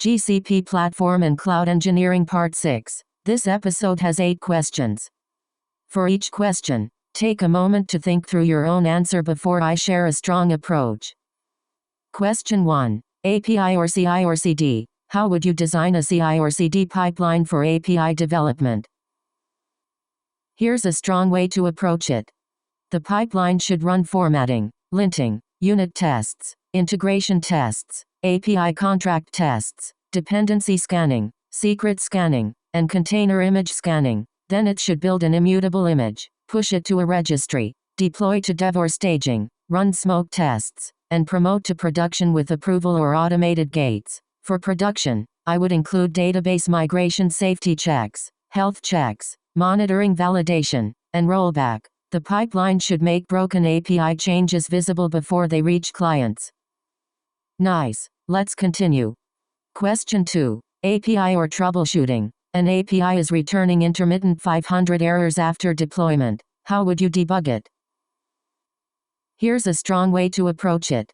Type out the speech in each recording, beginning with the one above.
GCP Platform and Cloud Engineering Part 6. This episode has 8 questions. For each question, take a moment to think through your own answer before I share a strong approach. Question 1. API or CI or CD? How would you design a CI or CD pipeline for API development? Here's a strong way to approach it. The pipeline should run formatting, linting, unit tests, integration tests, API contract tests, dependency scanning, secret scanning, and container image scanning. Then it should build an immutable image, push it to a registry, deploy to dev or staging, run smoke tests, and promote to production with approval or automated gates. For production, I would include database migration safety checks, health checks, monitoring validation, and rollback. The pipeline should make broken API changes visible before they reach clients. Nice. Let's continue. Question 2. API or troubleshooting? An API is returning intermittent 500 errors after deployment. How would you debug it? Here's a strong way to approach it.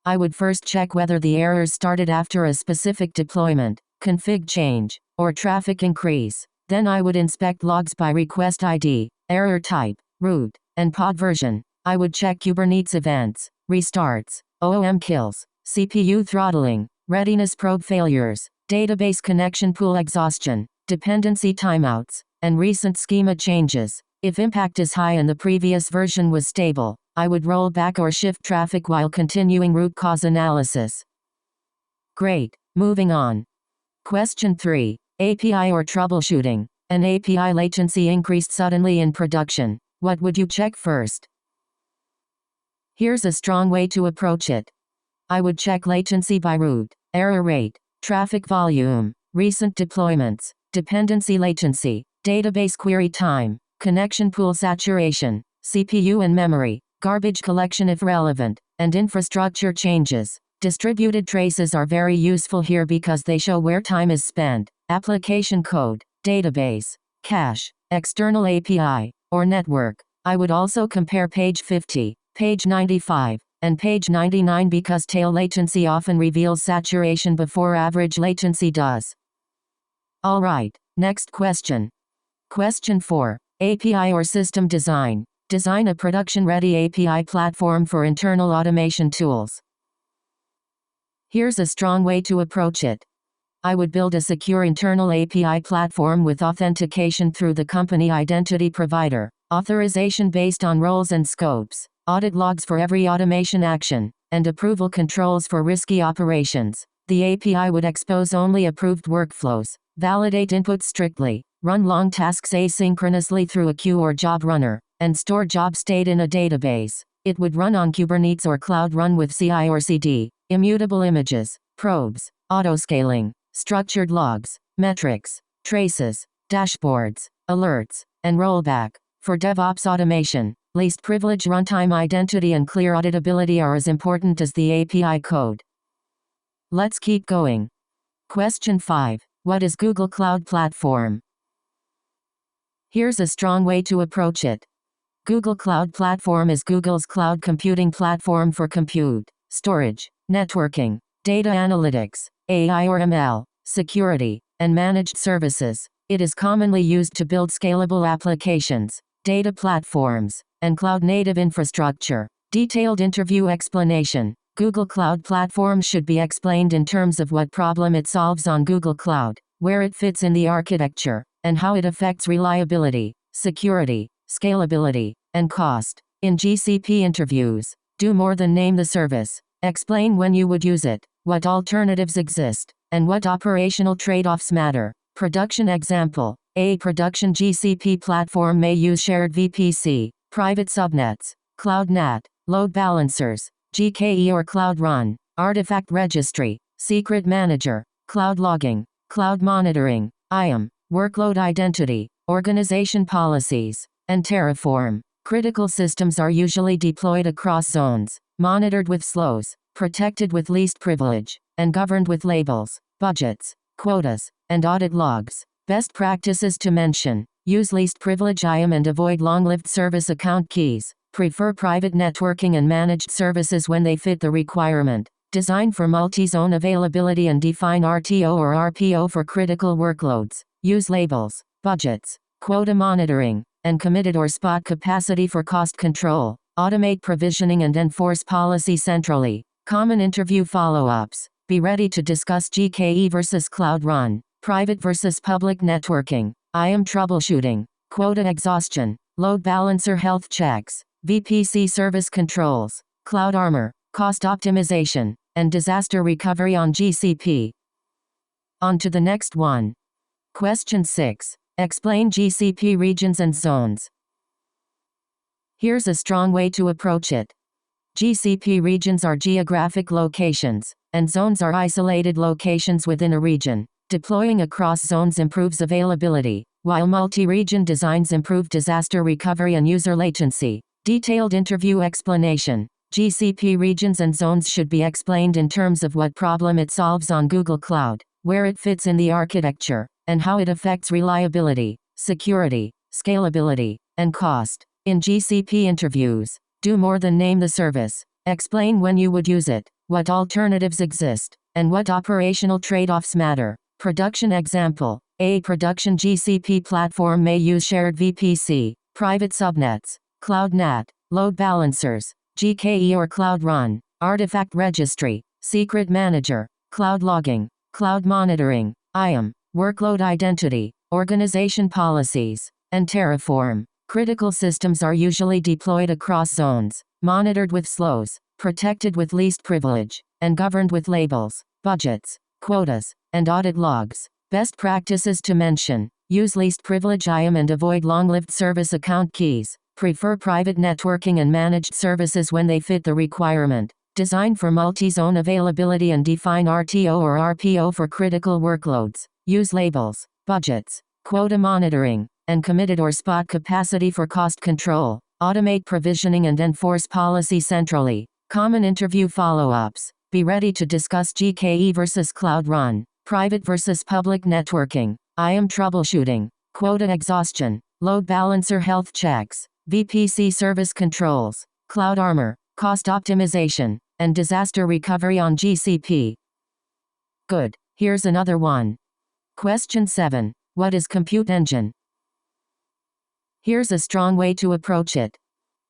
I would first check whether the errors started after a specific deployment, config change, or traffic increase. Then I would inspect logs by request ID, error type, root, and pod version. I would check Kubernetes events, restarts, OOM kills, CPU throttling, readiness probe failures, database connection pool exhaustion, dependency timeouts, and recent schema changes. If impact is high and the previous version was stable, I would roll back or shift traffic while continuing root cause analysis. Great. Moving on. Question 3. API or troubleshooting? An API latency increased suddenly in production. What would you check first? Here's a strong way to approach it. I would check latency by root, error rate, traffic volume, recent deployments, dependency latency, database query time, connection pool saturation, CPU and memory, garbage collection if relevant, and infrastructure changes. Distributed traces are very useful here because they show where time is spent, application code, database, cache, external API, or network. I would also compare page 50, page 95, and page 99 because tail latency often reveals saturation before average latency does. Alright, next question. Question 4. API or system design? Design a production-ready API platform for internal automation tools. Here's a strong way to approach it. I would build a secure internal API platform with authentication through the company identity provider, authorization based on roles and scopes, audit logs for every automation action, and approval controls for risky operations. The API would expose only approved workflows, validate inputs strictly, run long tasks asynchronously through a queue or job runner, and store job state in a database. It would run on Kubernetes or Cloud Run with CI or CD, immutable images, probes, autoscaling, structured logs, metrics, traces, dashboards, alerts, and rollback. For DevOps automation, least privilege runtime identity and clear auditability are as important as the API code. Let's keep going. Question 5. What is Google Cloud Platform? Here's a strong way to approach it. Google Cloud Platform is Google's cloud computing platform for compute, storage, networking, data analytics, AI or ML, security, and managed services. It is commonly used to build scalable applications, data platforms, and cloud-native infrastructure. Detailed interview explanation. Google Cloud Platform should be explained in terms of what problem it solves on Google Cloud, where it fits in the architecture, and how it affects reliability, security, scalability, and cost. In GCP interviews, do more than name the service. Explain when you would use it, what alternatives exist, and what operational trade-offs matter. Production example. A production GCP platform may use shared VPC, private subnets, Cloud NAT, load balancers, GKE or Cloud Run, artifact registry, secret manager, cloud logging, cloud monitoring, IAM, workload identity, organization policies, and Terraform. Critical systems are usually deployed across zones, monitored with slows, protected with least privilege, and governed with labels, budgets, quotas, and audit logs. Best practices to mention: use least privilege IAM and avoid long-lived service account keys. Prefer private networking and managed services when they fit the requirement. Design for multi-zone availability and define RTO or RPO for critical workloads. Use labels, budgets, quota monitoring, and committed or spot capacity for cost control. Automate provisioning and enforce policy centrally. Common interview follow-ups. Be ready to discuss GKE versus Cloud Run, private versus public networking, IAM troubleshooting, quota exhaustion, load balancer health checks, VPC service controls, cloud armor, cost optimization, and disaster recovery on GCP. On to the next one. Question 6. Explain GCP regions and zones. Here's a strong way to approach it. GCP regions are geographic locations, and zones are isolated locations within a region. Deploying across zones improves availability, while multi-region designs improve disaster recovery and user latency. Detailed interview explanation. GCP regions and zones should be explained in terms of what problem it solves on Google Cloud, where it fits in the architecture, and how it affects reliability, security, scalability, and cost. In GCP interviews, do more than name the service. Explain when you would use it, what alternatives exist, and what operational trade-offs matter. Production example. A production GCP platform may use shared VPC, private subnets, cloud NAT, load balancers, GKE or Cloud Run, artifact registry, secret manager, cloud logging, cloud monitoring, IAM, workload identity, organization policies, and Terraform. Critical systems are usually deployed across zones, monitored with slows, protected with least privilege, and governed with labels, budgets, quotas, and audit logs. Best practices to mention. Use least privilege IAM and avoid long-lived service account keys. Prefer private networking and managed services when they fit the requirement. Design for multi-zone availability and define RTO or RPO for critical workloads. Use labels, budgets, quota monitoring, and committed or spot capacity for cost control. Automate provisioning and enforce policy centrally. Common interview follow-ups. Be ready to discuss GKE versus Cloud Run, private versus public networking, IAM troubleshooting, quota exhaustion, load balancer health checks, VPC service controls, cloud armor, cost optimization, and disaster recovery on GCP. Good. Here's another one. Question 7. What is Compute Engine? Here's a strong way to approach it.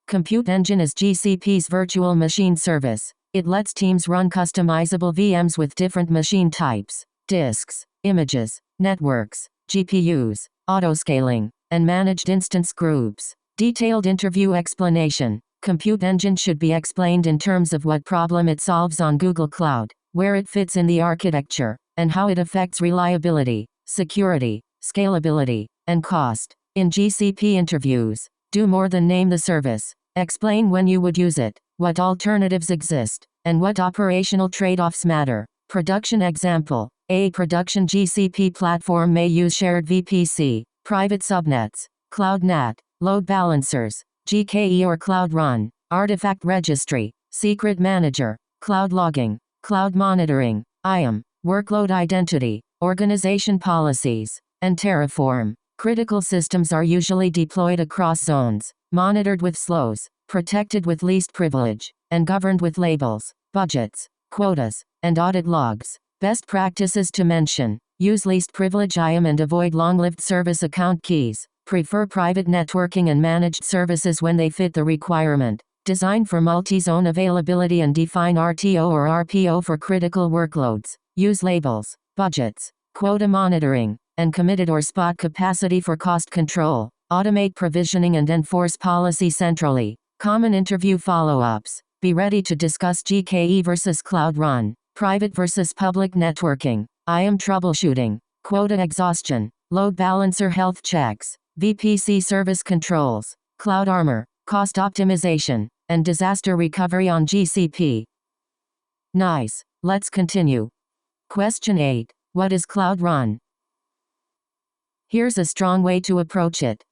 Compute Engine is GCP's virtual machine service. It lets teams run customizable VMs with different machine types, disks, images, networks, GPUs, autoscaling, and managed instance groups. Detailed interview explanation. Compute Engine should be explained in terms of what problem it solves on Google Cloud, where it fits in the architecture, and how it affects reliability, security, scalability, and cost. In GCP interviews, do more than name the service. Explain when you would use it, what alternatives exist, and what operational trade-offs matter. Production example. A production GCP platform may use shared VPC, private subnets, cloud NAT, load balancers, GKE or Cloud Run, artifact registry, secret manager, cloud logging, cloud monitoring, IAM, workload identity, organization policies, and Terraform. Critical systems are usually deployed across zones, monitored with slows, protected with least privilege, and governed with labels, budgets, quotas, and audit logs. Best practices to mention. Use least privilege IAM and avoid long-lived service account keys. Prefer private networking and managed services when they fit the requirement. Design for multi-zone availability and define RTO or RPO for critical workloads. Use labels, budgets, quota monitoring, and committed or spot capacity for cost control. Automate provisioning and enforce policy centrally. Common interview follow-ups. Be ready to discuss GKE versus Cloud Run, private versus public networking, IAM troubleshooting, quota exhaustion, load balancer health checks, VPC service controls, cloud armor, cost optimization, and disaster recovery on GCP. Nice. Let's continue. Question 8. What is Cloud Run? Here's a strong way to approach it.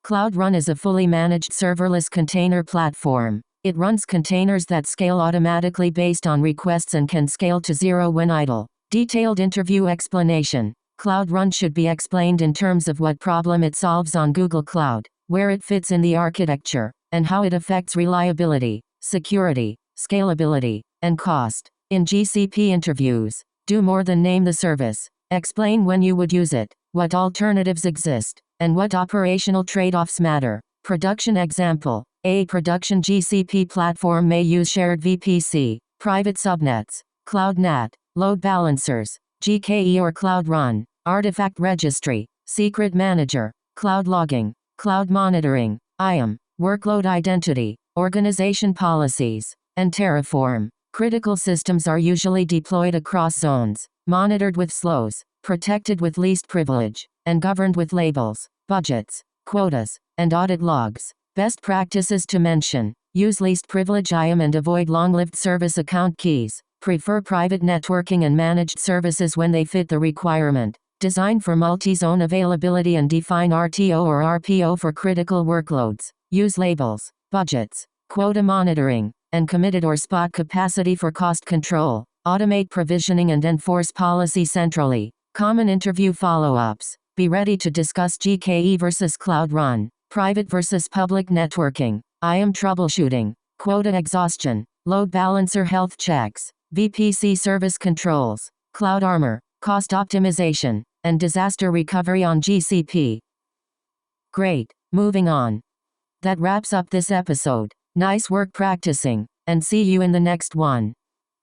Cloud Run is a fully managed serverless container platform. It runs containers that scale automatically based on requests and can scale to zero when idle. Detailed interview explanation. Cloud Run should be explained in terms of what problem it solves on Google Cloud, where it fits in the architecture, and how it affects reliability, security, scalability, and cost. In GCP interviews, do more than name the service. Explain when you would use it, what alternatives exist, and what operational trade-offs matter. Production example. A production GCP platform may use shared VPC, private subnets, Cloud NAT, load balancers, GKE or Cloud Run, artifact registry, secret manager, cloud logging, cloud monitoring, IAM, workload identity, organization policies, and Terraform. Critical systems are usually deployed across zones, monitored with slows, protected with least privilege, and governed with labels, budgets, quotas, and audit logs. Best practices to mention: use least privilege IAM and avoid long-lived service account keys. Prefer private networking and managed services when they fit the requirement. Design for multi-zone availability and define RTO or RPO for critical workloads. Use labels, budgets, quota monitoring, and committed or spot capacity for cost control. Automate provisioning and enforce policy centrally. Common interview follow-ups. Be ready to discuss GKE versus Cloud Run, private versus public networking, IAM troubleshooting, quota exhaustion, load balancer health checks, VPC service controls, Cloud Armor, cost optimization, and disaster recovery on GCP. Great, moving on. That wraps up this episode. Nice work practicing, and see you in the next one.